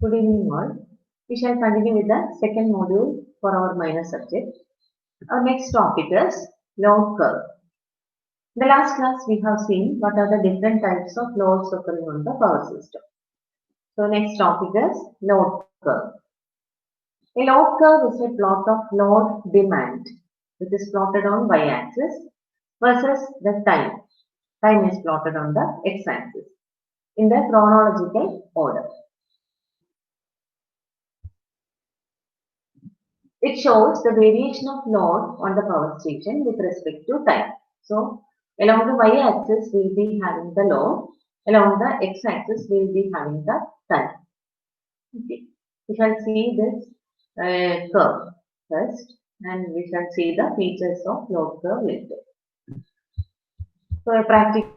Good evening all. We shall continue with the second module for our minor subject. Our next topic is load curve. In the last class we have seen what are the different types of loads occurring on the power system. So next topic is load curve. A load curve is a plot of load demand which is plotted on y-axis versus the time. Time is plotted on the x-axis in the chronological order. It shows the variation of load on the power station with respect to time. So, along the y-axis, we will be having the load. Along the x-axis, we will be having the time. Okay. We shall see this curve first, and we shall see the features of load curve later. So, a practical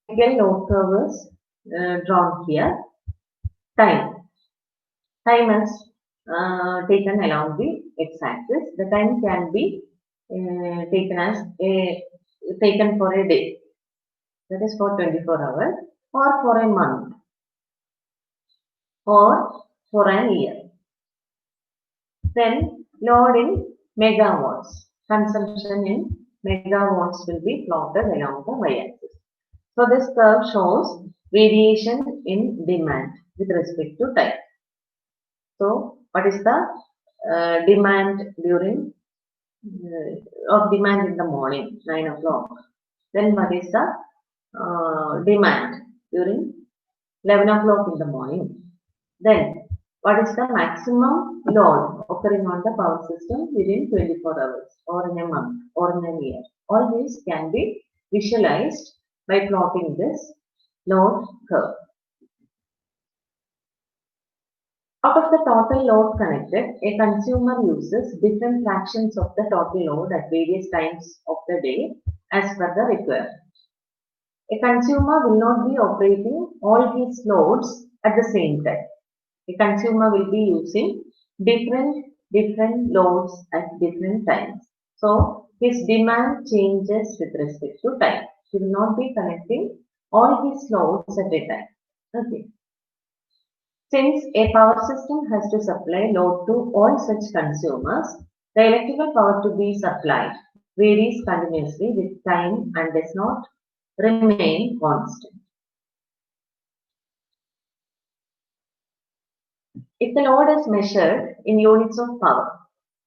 load curve is drawn here. Time is taken along the x-axis. The time can be taken for a day, that is for 24 hours, or for a month, or for an year. Then load in megawatts, consumption in megawatts will be plotted along the y-axis. So this curve shows variation in demand with respect to time. So what is the demand during demand in the morning, 9 o'clock? Then what is the demand during 11 o'clock in the morning? Then what is the maximum load occurring on the power system within 24 hours or in a month or in a year? All these can be visualized by plotting this load curve. Out of the total load connected, a consumer uses different fractions of the total load at various times of the day as per the requirement. A consumer will not be operating all his loads at the same time. A consumer will be using different loads at different times. So his demand changes with respect to time. He will not be connecting all his loads at a time. Okay. Since a power system has to supply load to all such consumers, the electrical power to be supplied varies continuously with time and does not remain constant. If the load is measured in units of power,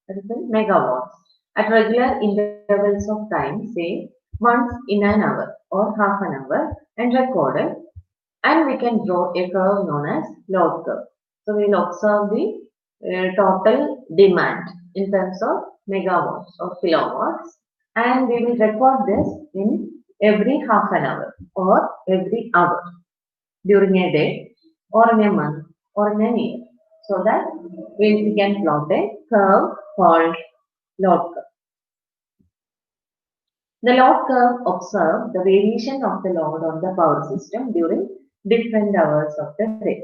that is in megawatts, at regular intervals of time, say once in an hour or half an hour, and recorded, and we can draw a curve known as load curve. So we will observe the total demand in terms of megawatts or kilowatts, and we will record this in every half an hour or every hour during a day or in a month or in a year, so that we can plot a curve called load curve. The load curve observes the variation of the load on the power system during different hours of the day.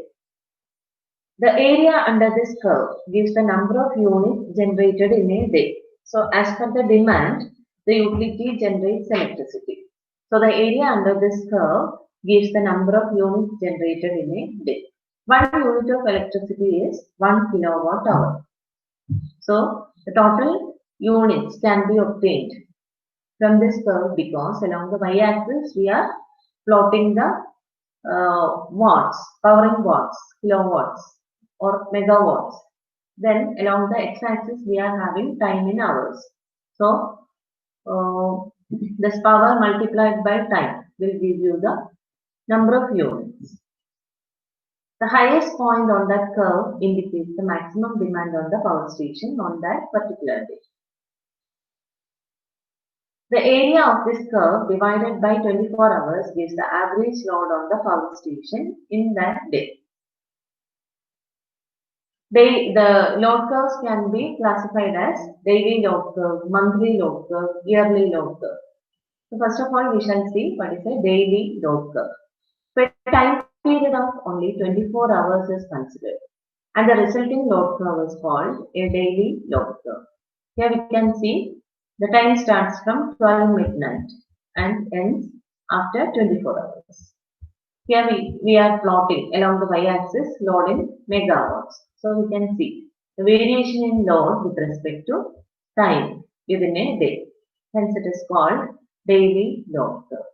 The area under this curve gives the number of units generated in a day. So as per the demand, the utility generates electricity. So the area under this curve gives the number of units generated in a day. 1 unit of electricity is 1 kilowatt hour. So the total units can be obtained from this curve because along the y-axis we are plotting the watts, powering watts, kilowatts or megawatts. Then along the x-axis we are having time in hours. So this power multiplied by time will give you the number of units. The highest point on that curve indicates the maximum demand on the power station on that particular day. The area of this curve divided by 24 hours gives the average load on the power station in that day. The load curves can be classified as daily load curve, monthly load curve, yearly load curve. So first of all, we shall see what is a daily load curve. So a time period of only 24 hours is considered, and the resulting load curve is called a daily load curve. Here we can see the time starts from 12 midnight and ends after 24 hours. Here we are plotting along the y-axis load in megawatts. So we can see the variation in load with respect to time within a day. Hence it is called daily load curve.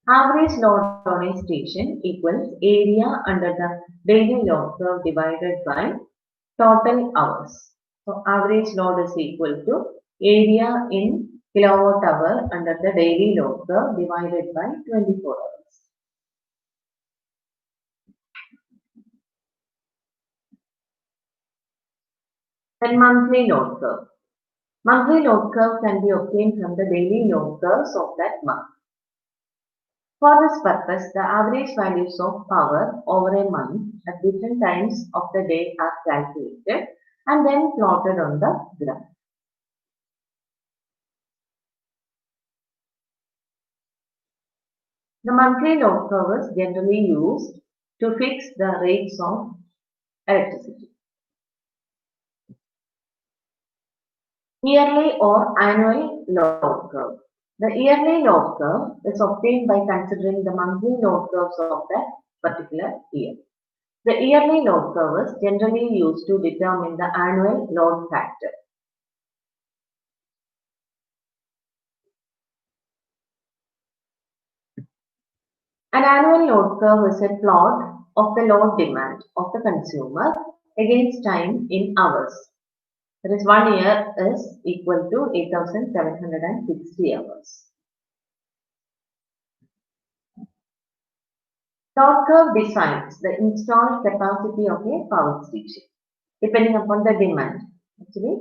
Average load on a station equals area under the daily load curve divided by total hours. So average load is equal to area in kilowatt hour under the daily load curve divided by 24 hours. Then monthly load curve. Monthly load curve can be obtained from the daily load curves of that month. For this purpose, the average values of power over a month at different times of the day are calculated and then plotted on the graph. The monthly load curve is generally used to fix the rates of electricity. Yearly or annual load curve. The yearly load curve is obtained by considering the monthly load curves of that particular year. The yearly load curve is generally used to determine the annual load factor. An annual load curve is a plot of the load demand of the consumer against time in hours. That is, 1 year is equal to 8,760 hours. Load curve decides the installed capacity of a power station depending upon the demand. Actually,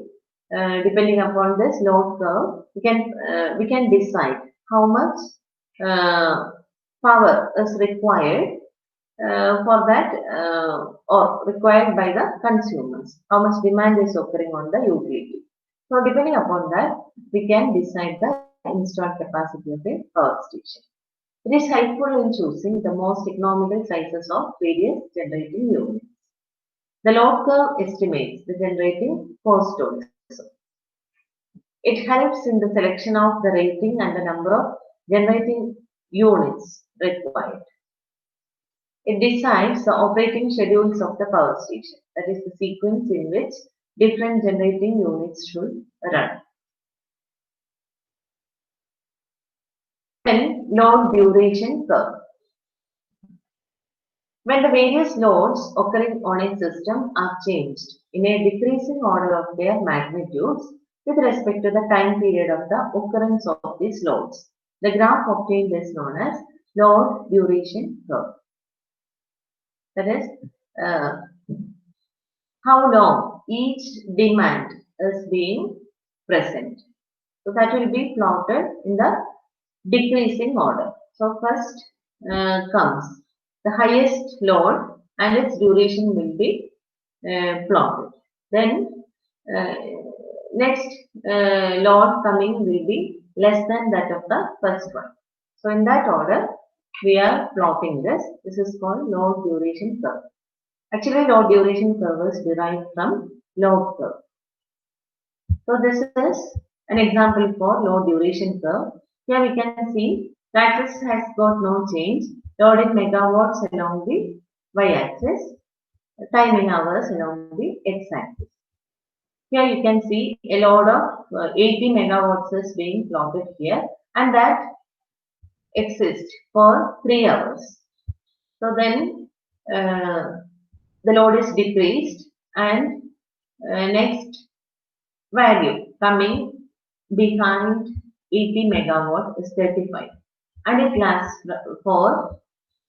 depending upon this load curve, we can decide how much power is required for that or required by the consumers. How much demand is occurring on the utility. So depending upon that, we can decide the installed capacity of a power station. It is helpful in choosing the most economical sizes of various generating units. The load curve estimates the generating cost also. It helps in the selection of the rating and the number of generating units required. It decides the operating schedules of the power station, that is the sequence in which different generating units should run. Then load duration curve. When the various loads occurring on a system are changed in a decreasing order of their magnitudes with respect to the time period of the occurrence of these loads, the graph obtained is known as load duration curve. That is, how long each demand is being present. So that will be plotted in the decreasing order. So first comes the highest load and its duration will be plotted. Then next load coming will be less than that of the first one. So in that order we are plotting this. This is called load duration curve. Actually, load duration curve is derived from load curve. So this is an example for load duration curve. Here we can see the axis has got no change. Load in megawatts along the y-axis, time in hours along the x-axis. Here you can see a load of 80 megawatts is being plotted here, and that exists for 3 hours. So then the load is decreased and next value coming behind 80 megawatt is 35 and it lasts for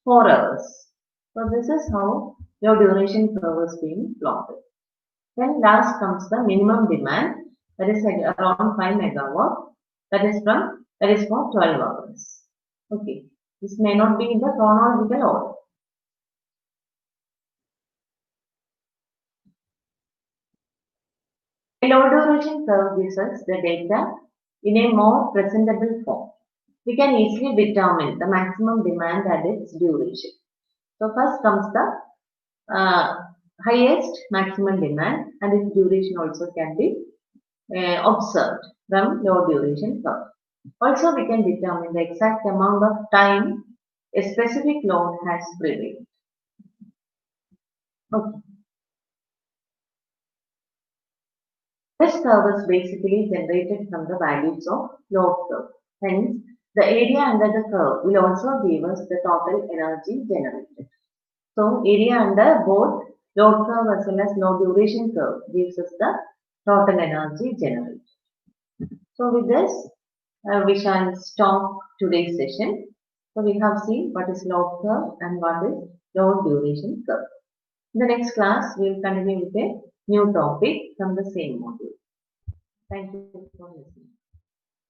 4 hours. So this is how your duration curve is being plotted. Then last comes the minimum demand, that is around 5 megawatt, that is for 12 hours. Okay, this may not be in the chronological order. A load duration curve gives us the data in a more presentable form. We can easily determine the maximum demand and its duration. So first comes the highest maximum demand and its duration also can be observed from load duration curve. Also we can determine the exact amount of time a specific load has prevailed. Okay. This curve is basically generated from the values of load curve. Hence, the area under the curve will also give us the total energy generated. So, area under both load curve as well as load duration curve gives us the total energy generated. So, with this, we shall stop today's session. So, we have seen what is load curve and what is load duration curve. In the next class, we will continue with a new topic from the same module. Thank you for listening.